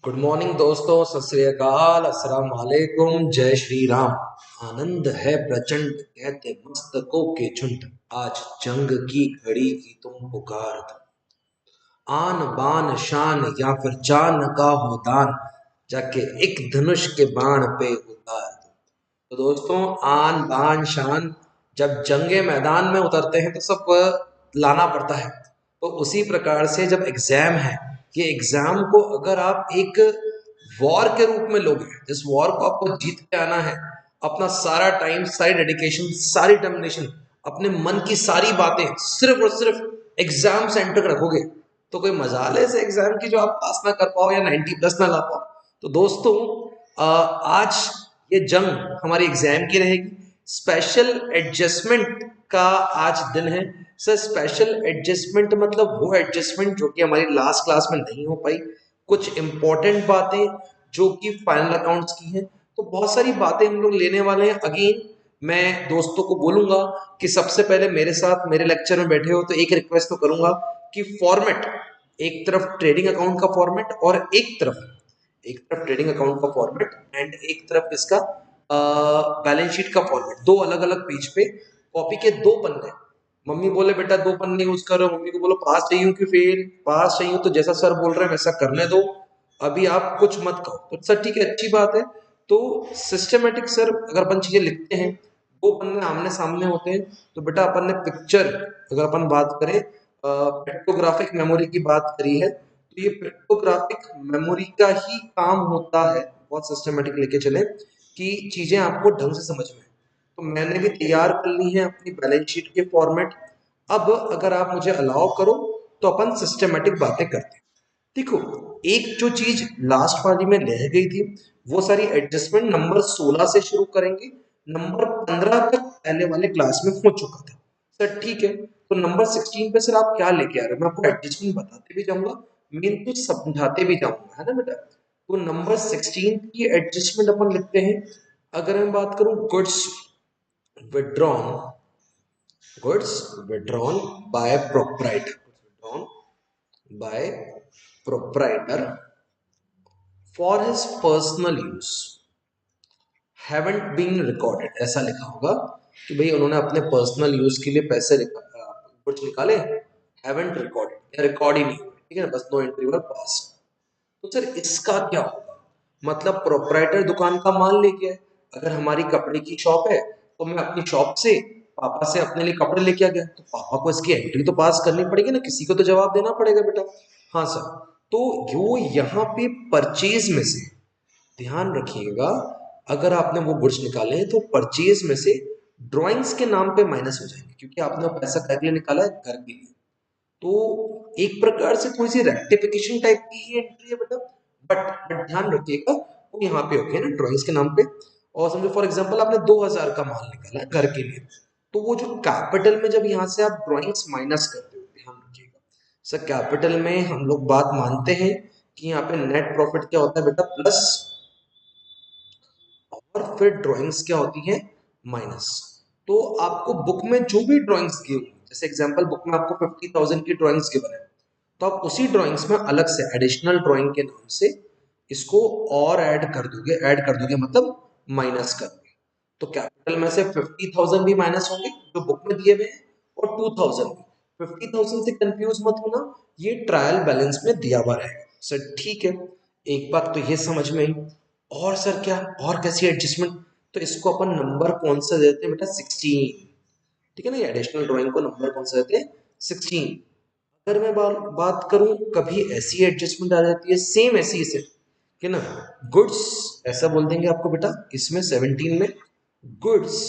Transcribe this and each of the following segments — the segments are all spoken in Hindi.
गुड मॉर्निंग दोस्तों, सत श्री अकाल, अस्सलाम वालेकुम, जय श्री राम। आनंद है प्रचंड, कहते मस्तकों के झुंड। आज जंग की घड़ी की तुम पुकार दो। आन बान शान या फिर जान का हो दान, जाके एक धनुष के बाण पे उतार दो। तो दोस्तों, आन बान शान जब जंगे मैदान में उतरते हैं तो सब लाना पड़ता है। तो उसी प्रकार से जब एग्जाम है, ये एग्जाम को अगर आप एक वॉर के रूप में लोगे, जिस वॉर को आपको जीत के आना है, अपना सारा टाइम, सारी डेडिकेशन, सारी डिटर्मिनेशन, अपने मन की सारी बातें सिर्फ और सिर्फ एग्जाम सेंटर रखोगे, तो कोई मजाल है इस एग्जाम की जो आप पास ना कर पाओ या 90+ ना ला पाओ। तो दोस्तों, आज ये जंग हमारी एग्जाम की रहेगी। स्पेशल एडजस्टमेंट का आज दिन है। सर, स्पेशल एडजस्टमेंट मतलब वो एडजस्टमेंट जो कि हमारी लास्ट क्लास में नहीं हो पाई, कुछ इंपॉर्टेंट बातें जो कि फाइनल अकाउंट्स की हैं। तो बहुत सारी बातें हम लोग लेने वाले हैं। अगेन मैं दोस्तों को बोलूंगा कि सबसे पहले मेरे साथ मेरे लेक्चर में बैठे हो तो एक रिक्वेस्ट तो करूंगा कि फॉर्मेट, एक तरफ ट्रेडिंग अकाउंट का फॉर्मेट और एक तरफ ट्रेडिंग अकाउंट का फॉर्मेट एंड एक तरफ इसका बैलेंस शीट का फॉर्मेट, दो अलग अलग पेज पे कॉपी के दो पन्ने। मम्मी बोले बेटा दो पन्ने यूज करो, मम्मी को बोलो पास चाहिए कि फेल, पास चाहिए तो जैसा सर बोल रहे हैं वैसा करने दो, अभी आप कुछ मत कहो। तो सर ठीक है, अच्छी बात है। तो सिस्टमेटिक सर अगर अपन चीजें लिखते हैं, दो पन्ने आमने सामने होते हैं, तो बेटा अपन ने पिक्चर, अगर अपन बात करें पिक्टोग्राफिक मेमोरी की बात करी है, तो ये पिक्टोग्राफिक मेमोरी का ही काम होता है, बहुत सिस्टमेटिक लेके चले कि चीजें आपको ढंग से समझ में। तो मैंने भी तैयार कर ली है अपनी बैलेंस शीट के फॉर्मेट। अब अगर आप मुझे अलाउ करो तो अपन सिस्टमेटिक बातें करते हैं। देखो, एक जो चीज लास्ट वाली में रह गई थी, वो सारी एडजस्टमेंट नंबर 16 से शुरू करेंगे। नंबर 15 तक पहले वाले क्लास में हो चुका था। सर ठीक है, तो नंबर 16 पे सर आप क्या लेके आ रहे हो? मैं आपको एडजस्टमेंट बताते भी जाऊंगा, मेन तो समझाते भी जाऊंगा, है ना बेटा। तो नंबर 16 की एडजस्टमेंट अपन लिखते हैं। अगर मैं बात करूं goods withdrawn, goods withdrawn by proprietor, withdrawn by proprietor for his personal use haven't been recorded, ऐसा लिखा होगा कि भाई उन्होंने अपने पर्सनल यूज के लिए पैसे कुछ निकाले, haven't recorded या रिकॉर्ड ही नहीं हुए, ठीक है ना, बस नो एंट्री वर पास। तो सर इसका क्या होगा? मतलब प्रोप्राइटर दुकान का माल लेके आए। अगर हमारी कपड़े की शॉप है तो मैं अपनी शॉप से पापा से अपने लिए कपड़े लेके आ गया, तो पापा को इसकी एंट्री तो पास करनी पड़ेगी ना, किसी को तो जवाब देना पड़ेगा बेटा। हाँ सर। तो यो यहाँ पे परचेज में से, ध्यान रखिएगा, अगर आपने वो गुड्स निकाले हैं तो परचेज में से ड्राइंग्स के नाम पे माइनस हो जाएंगे, क्योंकि आपने वो पैसा कर लिए निकाला है घर के लिए। तो एक प्रकार से थोड़ी सी रेक्टिफिकेशन टाइप की ही एंट्री है बेटा। बट ध्यान रखिएगा, वो यहाँ पे होके ना ड्राइंग्स के नाम पे। और समझो फॉर एग्जांपल आपने 2000 का माल निकाला है घर के लिए, तो वो जो कैपिटल में जब यहाँ से आप ड्राइंग्स माइनस करते हो, ध्यान रखिएगा सर, कैपिटल में हम लोग बात मानते हैं कि यहाँ पे नेट प्रॉफिट क्या होता है बेटा, प्लस, और फिर ड्राइंग्स क्या होती है, माइनस। तो आपको बुक में जो भी ड्राइंग्स गिव, जैसे एग्जांपल बुक में आपको 50,000 की ड्राइंग्स गिवन है, तो आप उसी ड्राइंग्स में अलग से एडिशनल ड्राइंग के नाम से इसको और ऐड कर दोगे मतलब माइनस कर दोगे। तो कैपिटल में से 50,000 भी माइनस होंगे जो बुक में दिए हुए हैं, और 2,000 भी। 50,000 से कंफ्यूज मत होना, ये ट्रायल बैलेंस में दिया हुआ रहेगा। सर ठीक है, एक बात तो ये समझ में आई। और सर क्या, और कैसी एडजस्टमेंट? तो इसको अपन नंबर कौन सा देते हैं बेटा, 16, ठीक है ना। ये एडिशनल ड्राइंग को नंबर कौन सा देते हैं, 16। अगर मैं बात करूं, कभी ऐसी एडजस्टमेंट आ जाती है सेम ऐसी इसे, है ना, गुड्स, ऐसा बोल देंगे आपको बेटा इसमें 17 में, goods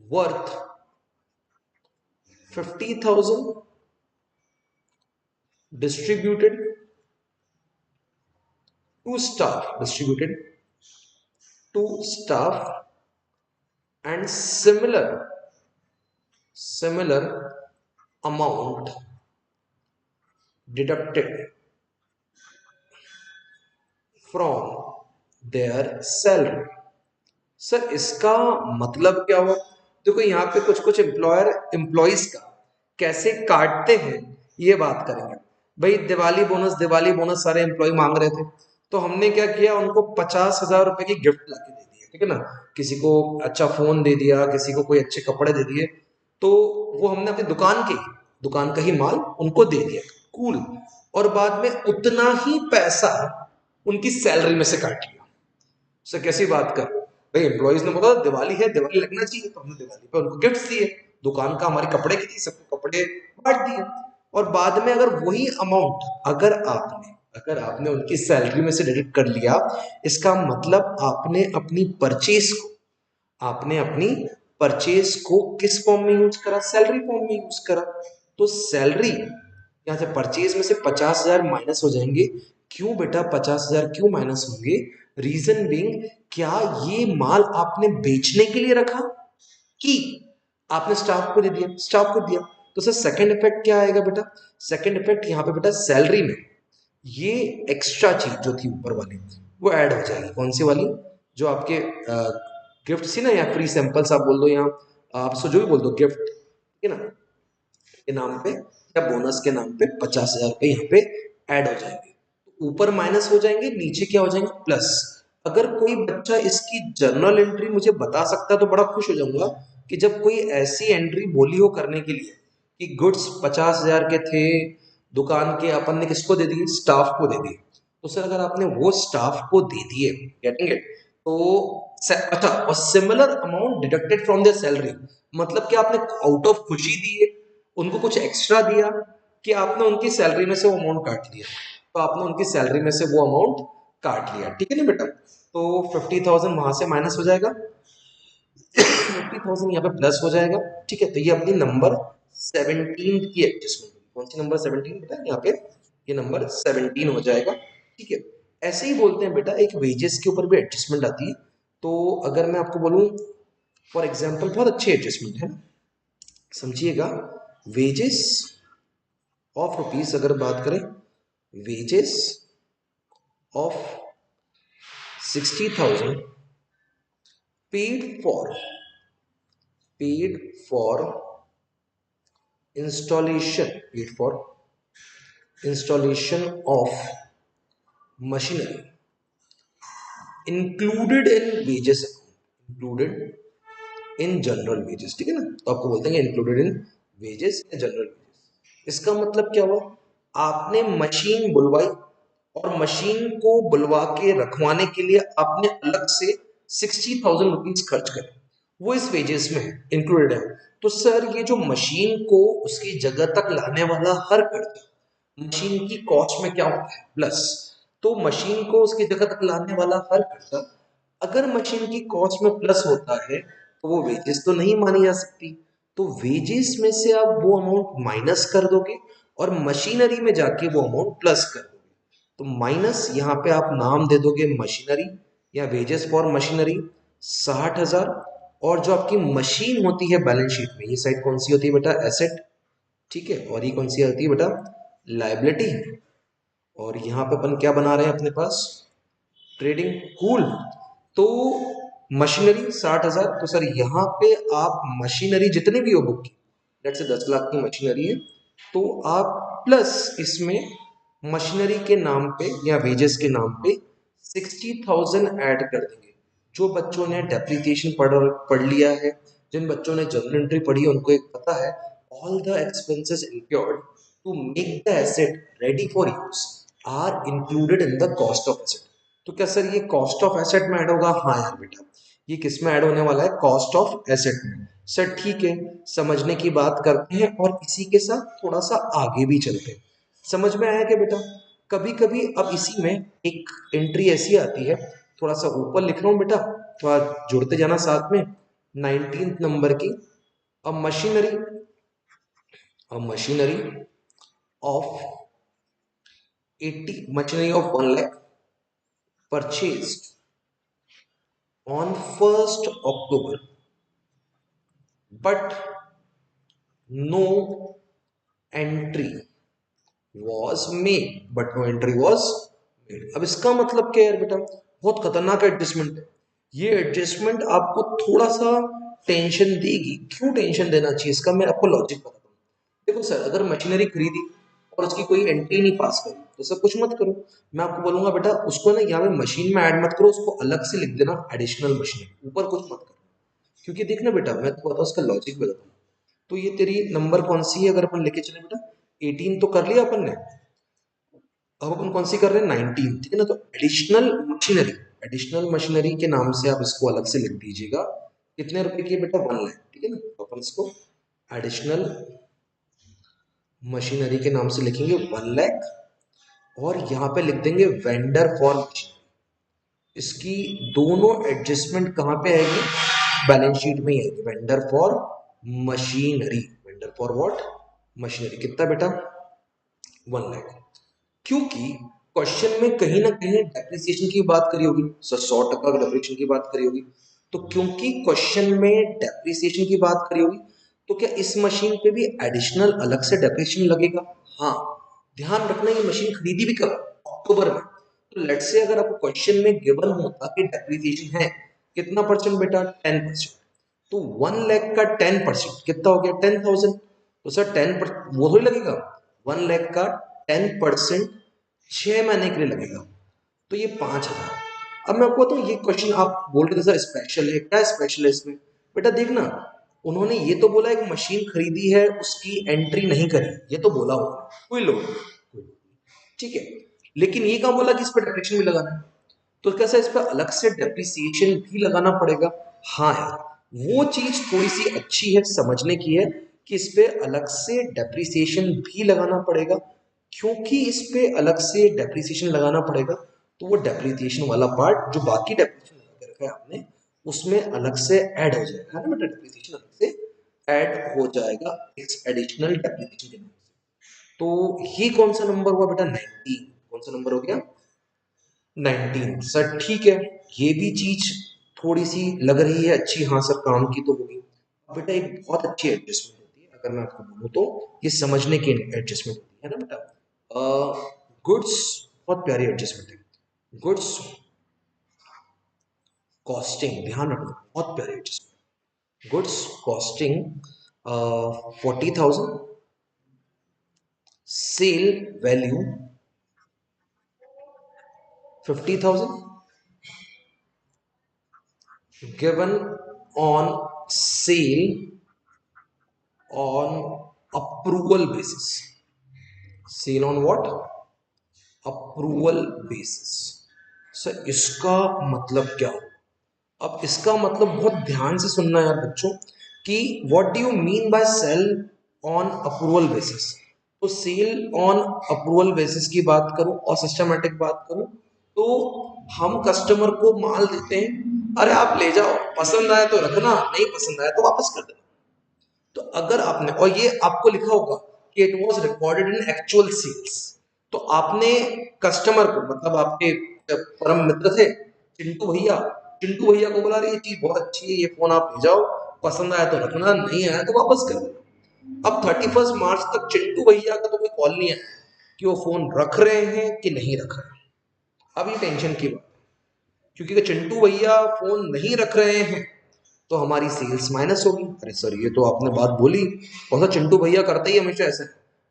worth 50,000 distributed to staff, distributed to staff and similar amount deducted from their salary. Sir इसका मतलब क्या हुआ? देखो यहाँ पे कुछ कुछ एम्प्लॉयज का कैसे काटते हैं ये बात करेंगे। भाई दिवाली बोनस सारे एम्प्लॉय मांग रहे थे, तो हमने क्या किया, उनको 50,000 रुपए की गिफ्ट ला के दे दिया, ठीक है ना। किसी को अच्छा फोन दे दिया, किसी को कोई अच्छे कपड़े दे दिए, तो वो हमने अपनी दुकान का ही माल उनको दे दिया। कूल। और बाद में उतना ही पैसा उनकी सैलरी में से काट लिया। उससे कैसी बात कर, भाई एम्प्लॉयज ने बोला दिवाली है, दिवाली लगना चाहिए, तो हमने दिवाली पे उनको गिफ्ट दिए। दुकान का हमारे कपड़े की थी, सबको कपड़े बांट दिए। और बाद में अगर वही अमाउंट अगर आपने उनकी सैलरी में से डिडक्ट कर लिया, इसका मतलब आपने अपनी परचेज को किस फॉर्म में यूज करा, सैलरी फॉर्म में यूज करा। तो सैलरी यहाँ से परचेज में से 50,000 माइनस हो जाएंगे। क्यों बेटा 50,000 क्यों माइनस होंगे? रीजन बीइंग, क्या ये माल आपने बेचने के लिए रखा कि आपने स्टाफ को दिया। तो सर सेकंड इफेक्ट क्या आएगा बेटा? सेकंड इफेक्ट यहाँ पे बेटा सैलरी में ये एक्स्ट्रा चीज जो थी ऊपर वाली, वो ऐड हो जाएगी। कौन सी वाली? जो आपके गिफ्ट थी ना, या फ्री सैंपल्स आप बोल दो, या आप सो जो भी बोल दो, गिफ्ट, ठीक है ना, के नाम पे या बोनस के नाम पे 50,000 रुपए यहाँ पे ऐड हो जाएंगे। तो ऊपर माइनस हो जाएंगे, नीचे क्या हो जाएंगे, प्लस। अगर कोई बच्चा इसकी जर्नल एंट्री मुझे बता सकता है तो बड़ा खुश हो जाऊंगा, कि जब कोई ऐसी एंट्री बोली हो करने के लिए कि गुड्स 50,000 के थे, दुकान के अपन ने किसको दे दिए, स्टाफ को दे दिए। तो सर अगर आपने वो स्टाफ को दे दिए, गेटिंग इट, तो अच्छा, और similar amount deducted from their salary, मतलब कि आपने आउट ऑफ खुशी दिए, उनको कुछ एक्स्ट्रा दिया, कि आपने उनकी सैलरी में से वो अमाउंट काट लिया। तो आपने उनकी सैलरी में से वो अमाउंट काट लिया, ठीक है ना बेटा। तो 50,000 वहां से माइनस हो जाएगा, 50,000 यहाँ पे प्लस हो जाएगा, ठीक है। तो ये अपनी नंबर 17 की एडजस्टमेंट होगी। कौन सी नंबर 17 बेटा? यहाँ पे ये नंबर 17 हो जाएगा, ठीक है। ऐसे ही बोलते हैं बेटा, एक वेजेस के ऊपर भी एडजस्टमेंट आती है। तो अगर मैं आपको बोलूं फॉर एग्जाम्पल, बहुत अच्छी एडजस्टमेंट है, समझिएगा। वेजेस ऑफ रुपीस अगर बात करें, wages of 60,000 paid for paid for installation of machinery included in wages, included in general wages, ठीक है ना। तो आपको बोलते हैं इंक्लूडेड इन वेजेस या जनरल वेजेस। इसका मतलब क्या हुआ, आपने मशीन बुलवाई, और मशीन को बुलवा के रखवाने के लिए आपने अलग से 60,000 रुपीज खर्च करे, वो इस वेजेस में इंक्लूडेड है। तो सर ये जो मशीन को उसकी जगह तक लाने वाला हर खर्चा मशीन की कॉस्ट में क्या होता है, प्लस। तो मशीन को उसकी जगह तक लाने वाला हर खर्चा अगर मशीन की कॉस्ट में प्लस होता है, तो वो वेजेस तो नहीं मानी जा सकती। तो वेजेस में से आप वो अमाउंट माइनस कर दोगे, और मशीनरी में जाके वो अमाउंट प्लस कर दोगे। तो माइनस यहाँ पे आप नाम दे दोगे मशीनरी, या वेजेस फॉर मशीनरी 60,000। और जो आपकी मशीन होती है बैलेंस शीट में, ये साइड कौन सी होती है बेटा, एसेट, ठीक है। और ये कौन सी होती है बेटा, लाइबिलिटी। और यहाँ पे अपन क्या बना रहे हैं अपने पास, ट्रेडिंग, कूल। तो मशीनरी 60,000, तो सर यहाँ पे आप मशीनरी जितनी भी हो बुक की, लेट्स से 10 लाख की मशीनरी है, तो आप प्लस इसमें मशीनरी के नाम पे या वेजेस के नाम पे 60,000 ऐड कर देंगे। जो बच्चों ने डेप्रिसिएशन पढ़ लिया है, जिन बच्चों ने जर्नल एंट्री पढ़ी है, उनको एक पता है, all the expenses incurred to make the asset ready for use are included in the cost of asset. तो क्या सर ये कॉस्ट ऑफ एसेट में ऐड होगा? हाँ यार बेटा, ये किस में ऐड होने वाला है, कॉस्ट ऑफ एसेट में। सर ठीक है, समझने की बात करते हैं, और इसी के साथ थोड़ा सा आगे भी चलते हैं। समझ में आया क्या बेटा? कभी कभी अब इसी में एक एंट्री ऐसी आती है, थोड़ा सा ऊपर लिख रहा हूं बेटा, थोड़ा जुड़ते जाना साथ में, 19 नंबर की, अ machinery of 1 lakh purchased on 1st October, but no entry was made, अब इसका मतलब क्या है यार बेटा? बहुत खतरनाक एडजस्टमेंट है ये। एडजस्टमेंट आपको थोड़ा सा टेंशन देगी। क्यों टेंशन देना चाहिए इसका, मैं आपको लॉजिक बताता हूँ। देखो सर, अगर मशीनरी खरीदी और उसकी कोई एंट्री नहीं पास करी तो सब कुछ मत करो। मैं आपको बोलूंगा बेटा उसको ना यहाँ पे मशीन में ऐड मत करो, उसको अलग से लिख देना एडिशनल मशीन, ऊपर कुछ मत करो। क्योंकि देखना बेटा मैं तो बताऊँ उसका लॉजिक बताता हूँ। तो ये तेरी नंबर कौन सी है, अगर अपन लेके चले बेटा 18 तो कर लिया अपन ने, अब अपन कौन सी कर रहे हैं 19, ठीक है ना। तो एडिशनल मशीनरी, एडिशनल मशीनरी के नाम से आप इसको अलग से लिख दीजिएगा। कितने रुपए की है बेटा 1 लाख, ठीक है ना। तो अपन इसको एडिशनल मशीनरी के नाम से लिखेंगे 1 लाख, और यहाँ पे लिख देंगे वेंडर फॉर मशीन। इसकी दोनों एडजस्टमेंट कहाँ पे आएगी, बैलेंस शीट में ही आएगी। Vendor for machinery, vendor for what, machinery. कितना बेटा 1 लाख। क्योंकि क्वेश्चन में कहीं ना कहीं डेप्रिसिएशन की बात करी होगी सर, 100% डेप्रिसिएशन की बात करी होगी। तो क्योंकि क्वेश्चन में डेप्रिसिएशन की बात करी होगी तो क्या इस मशीन पे भी एडिशनल अलग से डेप्रिसिएशन लगेगा। हाँ, ध्यान रखना ये मशीन खरीदी भी कब, अक्टूबर में। तो लेट से अगर आपको क्वेश्चन में गिवन होता कि डेप्रिसिएशन है कितना परसेंट बेटा 10%, तो 1 लाख का 10% कितना हो गया 10,000। तो सर 10% वो थोड़ी लगेगा, 1 लाख का 10% 6 महीने के लिए लगेगा, तो ये 5,000। अब मैं आपको बताऊँ ये क्वेश्चन आप बोल रहे थे सर स्पेशल है, क्या स्पेशल है इसमें बेटा, देखना उन्होंने ये तो बोला एक मशीन खरीदी है उसकी एंट्री नहीं करी, ये तो बोला होगा कोई लोग, ठीक है। लेकिन ये कहाँ बोला कि इस पर डेप्रिसिएशन भी लगाना है, तो कैसा इस पर अलग से डेप्रिसिएशन भी लगाना पड़ेगा। हाँ यार, वो चीज थोड़ी सी अच्छी है समझने की है कि इस पे अलग से डेप्रिसिएशन भी लगाना पड़ेगा। क्योंकि इस पे अलग से डेप्रिसिएशन लगाना पड़ेगा तो वो डेप्रिसिएशन वाला पार्ट जो बाकी डेप्रिसिएशन लगा के रखा है आपने उसमें अलग से ऐड हो जाएगा, है ना बेटा, डेप्रिसिएशन अलग से ऐड हो जाएगा इस एडिशनल डेप्रिसिएशन के नाम से। तो ये कौन सा नंबर हुआ बेटा 19, कौन सा नंबर हो गया 19 सर, ठीक है। ये भी चीज थोड़ी सी लग रही है अच्छी, हाँ सर काम की तो होगी। बेटा एक बहुत अच्छी एडजस्टमेंट होती है अगर मैं आपको बोलूँ तो, ये समझने की एडजस्टमेंट होती है ना बेटा। गुड्स बहुत प्यारी एडजस्टमेंट है, गुड्स कॉस्टिंग, ध्यान रखना बहुत प्यारी adjustment. Goods costing 40,000, sale value 50,000, given on sale on approval basis, sale on what, approval basis। Sir इसका मतलब क्या, अब इसका मतलब बहुत ध्यान से सुनना यार बच्चों कि what do you mean by sale on approval basis. तो सेल ऑन अप्रूवल बेसिस की बात करूं और सिस्टमैटिक बात करूं तो हम कस्टमर को माल देते हैं, अरे आप ले जाओ, पसंद आए तो रखना, नहीं पसंद आए तो वापस कर देना। तो अगर आपने, और ये आपको लिखा होगा कि it was recorded in actual sales, तो आपने कस्टमर को मतलब आपके परम मित्र थे चिंटू भैया, चिंटू भैया को बोला ये चीज बहुत अच्छी है, ये फोन आप ले जाओ, पसंद आया तो रखना, नहीं आया तो वापस कर देना। अब 31 मार्च तक चिंटू भैया का तो कोई कॉल नहीं आया कि वो फोन रख रहे हैं कि नहीं रख रहे हैं। अब ये टेंशन की बात, क्योंकि अगर चिंटू भैया फोन नहीं रख रहे हैं तो हमारी सेल्स माइनस होगी। अरे सर ये तो आपने बात बोली, और सर चिंटू भैया करते ही हमेशा ऐसे,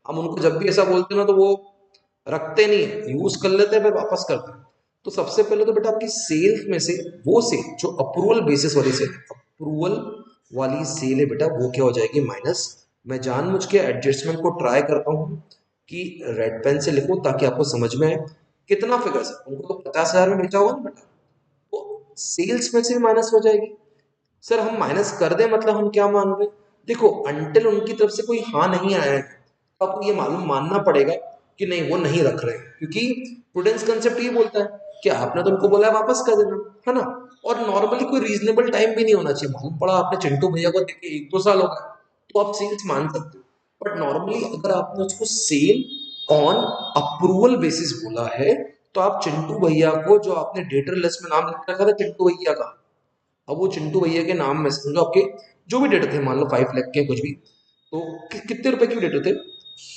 हम उनको जब भी ऐसा बोलते हैं ना तो वो रखते नहीं है, यूज कर लेते हैं फिर वापस करते हैं। तो सबसे पहले तो बेटा आपकी सेल्स में से वो सेल जो अप्रूवल बेसिस वाली सेल, अप्रूवल वाली सेल है बेटा, वो क्या हो जाएगी माइनस। मैं जानबूझ के एडजस्टमेंट को ट्राई करता हूँ कि रेड पेन से लिखूं ताकि आपको समझ में आए कितना फिगर है। उनको तो 50,000 में बेचा होगा ना बेटा, तो सेल्स में से भी माइनस हो जाएगी। सर हम माइनस कर दें मतलब हम क्या मान रहे हैं, देखो अंटिल उनकी तरफ से कोई हाँ नहीं आया है तो आपको ये मालूम मानना पड़ेगा कि नहीं वो नहीं रख रहे हैं, क्योंकि प्रूडेंस कंसेप्ट ये बोलता है कि आपने तो उनको बोला है वापस कर देना, है ना। और नॉर्मली कोई रीजनेबल टाइम भी नहीं होना चाहिए, मालूम पड़ा आपने चिंटू भैया को देखे 1-2 साल हो गए तो आप सेल्स मान सकते हो। बट नॉर्मली अगर आपने उसको सेल ऑन अप्रूवल बेसिस बोला है तो आप चिंटू भैया को, जो आपने डेटर लिस्ट में नाम लिख रखा था चिंटू भैया का, अब वो चिंटू भैया के नाम में समझो आपके जो भी डेटा थे, मान लो 5 लाख के कुछ भी, तो कितने रुपए के डेटा थे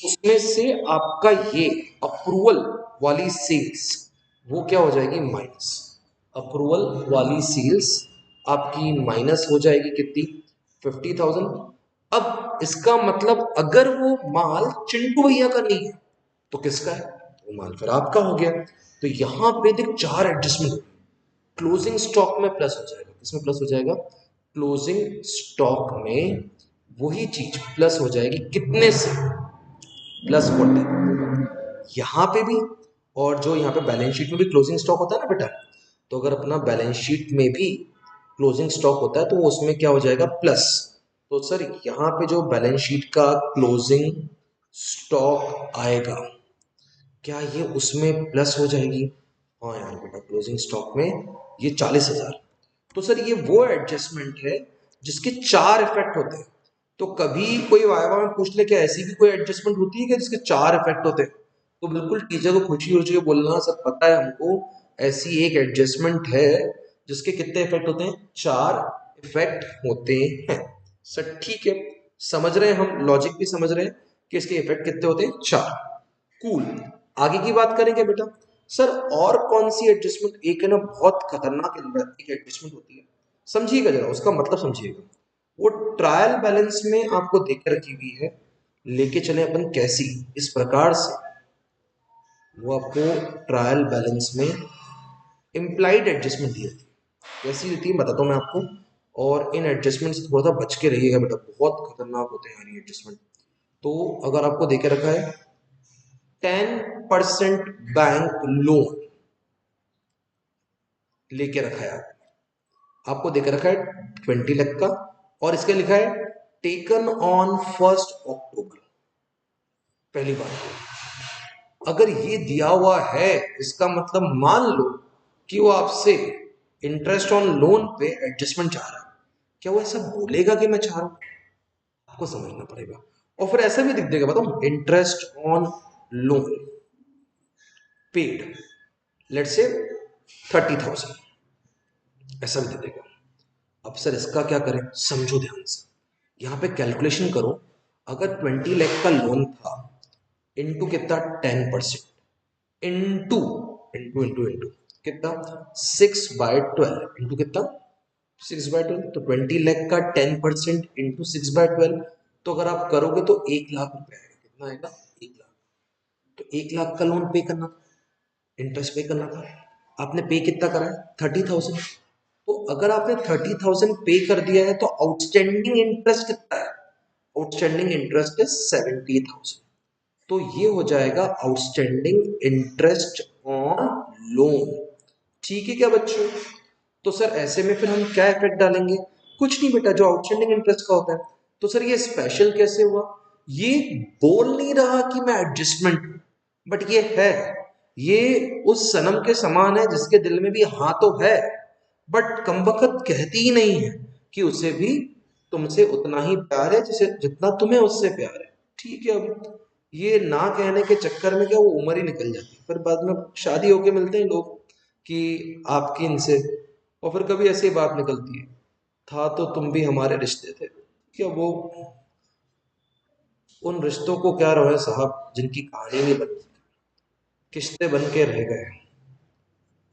उसमें से आपका ये अप्रूवल वाली सेल्स वो क्या हो जाएगी माइनस। अप्रूवल वाली सेल्स आपकी माइनस हो जाएगी कितनी 50,000। अब इसका मतलब अगर वो माल चिंटू भैया का नहीं है तो किसका है? वो माल फिर आपका हो गया। तो यहां पे देख 4 एडजस्टमेंट होगी। क्लोजिंग स्टॉक में प्लस हो जाएगा, किसमें प्लस हो जाएगा? क्लोजिंग स्टॉक में वही चीज प्लस हो जाएगी, कितने से? +40। यहाँ पे भी, और जो यहाँ पे बैलेंस शीट में भी क्लोजिंग स्टॉक होता है ना बेटा, तो अगर अपना बैलेंस शीट में भी क्लोजिंग स्टॉक होता है तो वो उसमें क्या हो जाएगा? प्लस। तो सर यहाँ पे जो बैलेंस शीट का क्लोजिंग स्टॉक आएगा, क्या ये उसमें प्लस हो जाएगी? हाँ यार बेटा, क्लोजिंग स्टॉक में ये 40,000। तो सर ये वो एडजस्टमेंट है जिसके 4 इफेक्ट होते हैं। तो कभी कोई वाइवा में पूछ ले कि ऐसी भी कोई एडजस्टमेंट होती है क्या जिसके 4 इफेक्ट होते हैं, तो बिल्कुल टीचर को खुशी हो चाहिए बोलना, सर पता है हमको ऐसी एक एडजस्टमेंट है जिसके कितने इफेक्ट होते हैं? 4 इफेक्ट होते हैं। सर ठीक है, समझ रहे हैं, हम लॉजिक भी समझ रहे हैं कि इसके इफेक्ट कितने होते हैं? 4। कूल। आगे की बात करेंगे बेटा। सर और कौन सी एडजस्टमेंट, एक है ना बहुत खतरनाक एक एडजस्टमेंट होती है, समझिएगा जरा, उसका मतलब समझिएगा। वो ट्रायल बैलेंस में आपको देख के रखी हुई है, लेके चले अपन कैसी, इस प्रकार से। वो आपको ट्रायल बैलेंस में इम्प्लाइड एडजस्टमेंट दी होती है। कैसी होती है बताता हूँ मैं आपको, और इन एडजस्टमेंट से थोड़ा सा बच के रहिएगा बेटा, बहुत खतरनाक होते हैं यार ये एडजस्टमेंट। तो अगर आपको देखे रखा है 10% बैंक लोन लेके रखा है, आपको देकर रखा है 20 लाख का, और इसके लिखा है टेकन ऑन 1 अक्टूबर। पहली बात, अगर ये दिया हुआ है इसका मतलब मान लो कि वो आपसे इंटरेस्ट ऑन लोन पे एडजस्टमेंट चाह रहा है, क्या वो ऐसा बोलेगा कि मैं चाह रहा हूं? आपको समझना पड़ेगा। और फिर ऐसा भी लिख देगा, बताओ, interest on loan paid, let's say 30,000, ऐसा भी दे देगा। अब सर इसका क्या करें, समझो ध्यान से, यहाँ पे कैलकुलेशन करो। अगर 20 लाख का लोन था, इनटू कितना? 10%, इनटू इनटू इनटू इनटू कितना? 6/12, इनटू कितना? 6/12। तो 20 लाख का 10% इंटू 6/12, तो अगर आप करोगे तो 1 लाख रुपए आएगा। कितना आएगा? 1 लाख। तो 1 लाख का लोन पे करना था, इंटरेस्ट पे करना था, आपने पे कितना करा है? 30,000। तो अगर आपने 30,000 पे कर दिया है तो आउटस्टैंडिंग इंटरेस्ट कितना है? Outstanding interest is 70,000। तो ये हो जाएगा आउटस्टैंडिंग इंटरेस्ट ऑन लोन। ठीक है क्या बच्चों? तो सर ऐसे में फिर हम क्या इफेक्ट डालेंगे? कुछ नहीं बेटा, जो आउटस्टैंडिंग इंटरेस्ट का होता है। तो सर ये स्पेशल कैसे हुआ? ये बोल नहीं रहा कि मैं एडजस्टमेंट हूं, बट ये है, ये उस सनम के समान है जिसके दिल में भी हाँ तो है, बट कमबख्त कहती ही नहीं है कि उसे भी तुमसे उतना ही प्यार है जिसे जितना तुम्हें उससे प्यार है। ठीक है, अब ये ना कहने के चक्कर में क्या वो उम्र ही निकल जाती है, फिर बाद में शादी होके मिलते हैं लोग कि आपकी इनसे, और फिर कभी ऐसी बात निकलती है, था तो तुम भी हमारे रिश्ते थे, क्या वो उन रिश्तों को क्या रहे साहब जिनकी कहानी नहीं बनी, किस्ते बन के रह गए।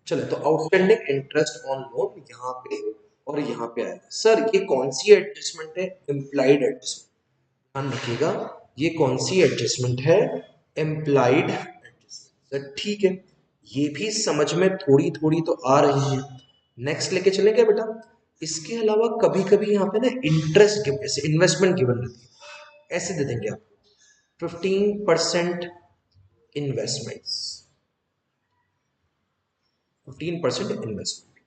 चले, तो आउटस्टैंडिंग इंटरेस्ट ऑन लोन यहाँ पे और यहाँ पे आएगा। सर ये कौन सी एडजस्टमेंट है? Implied adjustment. ध्यान रखिएगा, ये कौन सी एडजस्टमेंट है? Implied adjustment. सर ठीक है, ये भी समझ में थोड़ी थोड़ी तो आ रही है। नेक्स्ट लेके चलेंगे बेटा। इसके अलावा कभी कभी यहाँ पे ना इंटरेस्ट गिव, ऐसे इन्वेस्टमेंट गिवन रहती है, ऐसे दे देंगे आप 15% investments, 15% investment,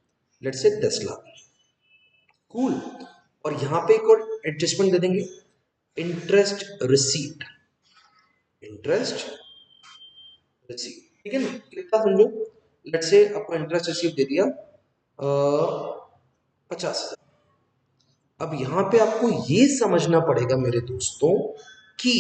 let's say 10 lakh. Cool. और यहां पे एक और एडजस्टमेंट दे देंगे, इंटरेस्ट रिसीट, इंटरेस्ट रिसीट। ठीक है ना, कितना समझो, लेट्स से आपको इंटरेस्ट रिसीट दे दिया 50,000। अब यहां पे आपको ये समझना पड़ेगा मेरे दोस्तों कि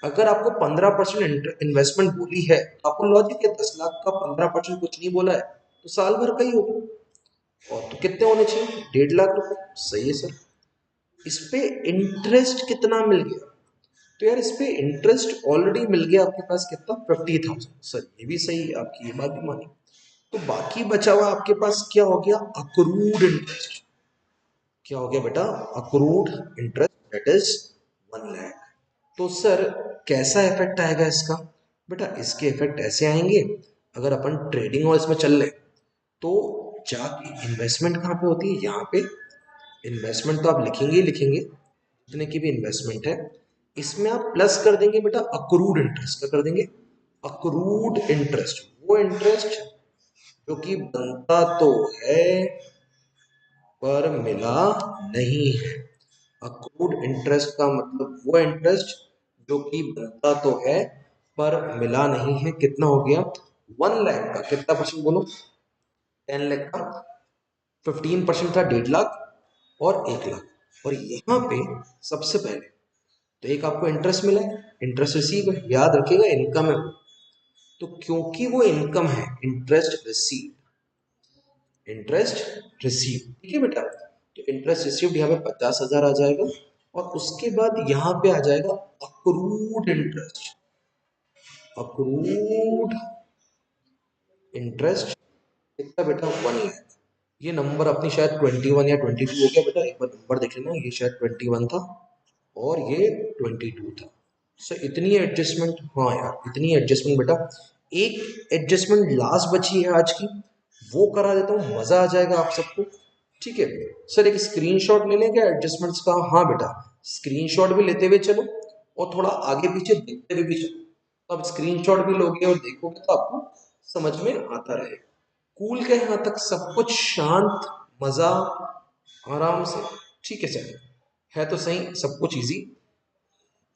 अगर आपको 15% इन्वेस्टमेंट बोली है तो आपको लॉजिक है, 10 लाख का 15% कुछ नहीं बोला है तो साल भर का ही होगा, और तो कितने होने चाहिए? 1.5 लाख रुपए। सही है सर। इस पे इंटरेस्ट कितना मिल गया? तो यार इस पे इंटरेस्ट ऑलरेडी मिल गया आपके पास, कितना? 50,000। सर ये भी सही है, आपकी ये बात भी मानी। तो बाकी बचा हुआ आपके पास क्या हो गया? Accrued interest. क्या हो गया बेटा? Accrued interest, that is 1 lakh. तो सर कैसा इफेक्ट आएगा इसका? बेटा इसके इफेक्ट ऐसे आएंगे, अगर अपन ट्रेडिंग और इसमें चल रहे तो जाके इन्वेस्टमेंट कहाँ पे होती है? यहाँ पे इन्वेस्टमेंट तो आप लिखेंगे ही लिखेंगे, जितने की भी इन्वेस्टमेंट है इसमें आप प्लस कर देंगे बेटा अक्रूड इंटरेस्ट। क्या कर देंगे? Accrued interest. वो इंटरेस्ट जो कि बनता तो है पर मिला नहीं है। अक्रूड इंटरेस्ट का मतलब वो इंटरेस्ट जो कि बनता तो है पर मिला नहीं है। कितना हो गया? 1 लाख का कितना परसेंट बोलो? 10 लाख का 15% था 1.5 लाख और 1 लाख। और यहाँ पे सबसे पहले तो एक आपको इंटरेस्ट मिला है, इंटरेस्ट रिसीव है, याद रखिएगा इनकम है। तो क्योंकि वो इनकम है, इंटरेस्ट रिसीव, इंटरेस्ट रिसीव, ठीक है बेटा। तो इंटरेस्ट रिसीव्ड यहाँ पे 50,000 आ जाएगा और उसके बाद यहाँ पे आ जाएगा अक्रूड इंटरेस्ट। अक्रूड इंटरेस्ट कितना बेटा? 1 लाख। ये नंबर अपनी शायद 21 या 22 हो गया बेटा, एक बार नंबर देख लेना। ये शायद 21 था और ये 22 था। सर इतनी एडजस्टमेंट? हाँ यार इतनी एडजस्टमेंट बेटा। एक एडजस्टमेंट लास्ट बची है आज की, वो करा देता हूँ, मजा आ जाएगा आप सबको। ठीक है सर, एक स्क्रीनशॉट ले लें क्या एडजस्टमेंट्स का? हाँ बेटा स्क्रीनशॉट भी लेते हुए चलो और थोड़ा आगे पीछे देखते हुए भी चलो। तो आप स्क्रीनशॉट भी लोगे और देखोगे तो आपको समझ में आता रहेगा। कूल के यहाँ तक सब कुछ शांत, मजा, आराम से? ठीक है सर, है तो सही सब कुछ इजी।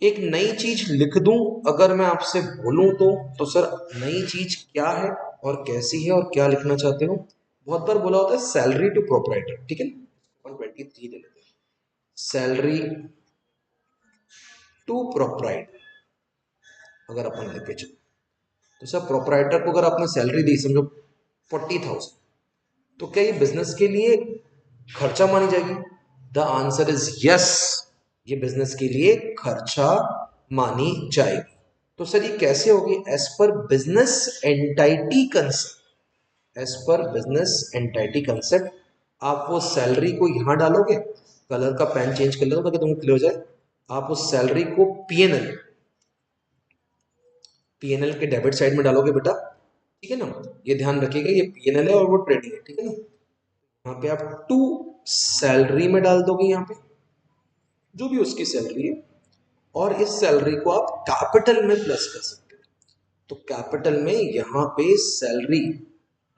एक नई चीज लिख दूं अगर मैं आपसे बोलूं तो सर नई चीज क्या है और कैसी है और क्या लिखना चाहते हो? बहुत बार बोला होता है सैलरी टू प्रोपराइटर, ठीक है ना? 123 ले लेते हैं, सैलरी टू प्रोपराइटर। अगर अपन लिखे चलो तो सर प्रोपराइटर को अगर आपने सैलरी दी समझो 40,000, तो क्या ये बिजनेस के लिए खर्चा मानी जाएगी? द आंसर इज यस, ये बिजनेस के लिए खर्चा मानी जाएगी। तो सर ये कैसे होगी? As per business entity concept. As per business entity concept आप वो सैलरी को यहां डालोगे, कलर का पेन चेंज कर लो ताकि तुमको क्लियर हो जाए। आप उस सैलरी को पीएनएल, पीएनएल के डेबिट साइड में डालोगे बेटा, ठीक है ना? ये ध्यान रखिएगा ये पीएनएल है और वो ट्रेडिंग है, ठीक है ना? यहाँ पे आप टू सैलरी में डाल दोगे, यहाँ पे जो भी उसकी सैलरी है, और इस सैलरी को आप कैपिटल में प्लस कर सकते हो। तो कैपिटल में यहाँ पे सैलरी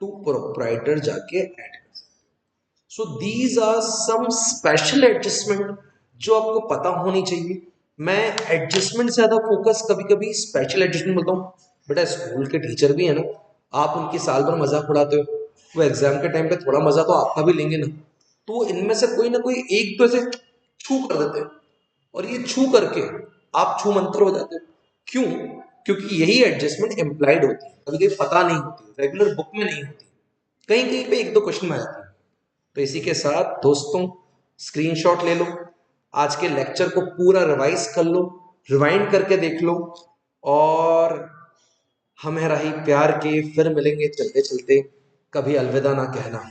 टू प्रोप्राइटर जाके ऐड कर सकते हो। So these are some special adjustment जो आपको पता होनी चाहिए। मैं एडजस्टमेंट से ज्यादा फोकस कभी कभी स्पेशल एडजस्टमेंट बोलता हूँ। बेटा स्कूल के टीचर भी है ना, आप उनकी साल भर मजाक उड़ाते हो, वो एग्जाम के टाइम पे थोड़ा मजा तो आपका भी लेंगे ना। तो इनमें से कोई ना कोई एक तो ऐसे छू कर देते हैं और ये छू करके आप छू मंत्र हो जाते हो। क्यों? क्योंकि यही एडजस्टमेंट एम्प्लाइड होती है, कभी कभी पता नहीं होती, रेगुलर बुक में नहीं होती, कहीं कहीं पे एक दो क्वेश्चन में आती है। तो इसी के साथ दोस्तों स्क्रीनशॉट ले लो, आज के लेक्चर को पूरा रिवाइज कर लो, रिवाइंड करके देख लो, और हमें रही प्यार के फिर मिलेंगे चलते चलते, कभी अलविदा ना कहना।